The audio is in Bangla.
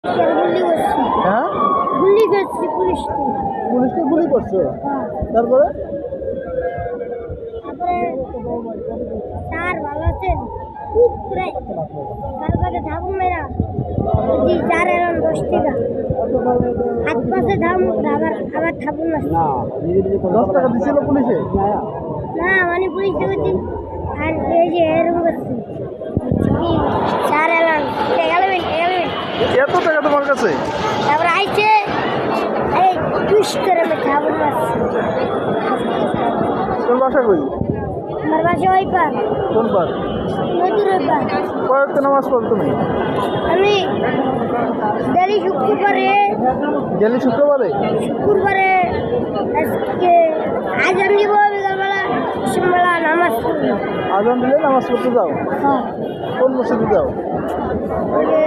গুলি করছি। হ্যাঁ, গুলি করছি পুলিশকে। পুলিশকে গুলি করছে। তারপরে তারপরে স্যার ভালো আছেন? খুব পুরে কালকে ধাবু মেরা জি স্যার এলাম 10 টাকা হাত পাশে ধাম আবার আবার ঠাকুর না 10 টাকা দিছিল পুলিশে? না মানে পুলিশ দেখেছি আর এই যে এরকম করছি কি স্যার এলাম গেলেন এত টাকা তোমার কাছে? তারপরে আইছে এই টুইস্ট করে আমি ঠাকুর মারছি। তোর বাসা কই? আমার বাসা ওই পার কোন পার? নদীর ওই পার। কয়েকটা নামাজ পড় তুমি? আমি ডেলি শুক্রবারে শুক্রবারে আজকে আজান দিব বিকালবেলা সন্ধ্যাবেলা নামাজ পড়বো। আজান দিলে নামাজ পড়তে যাও? হ্যাঁ কোন মসজিদে যাও? ওই যে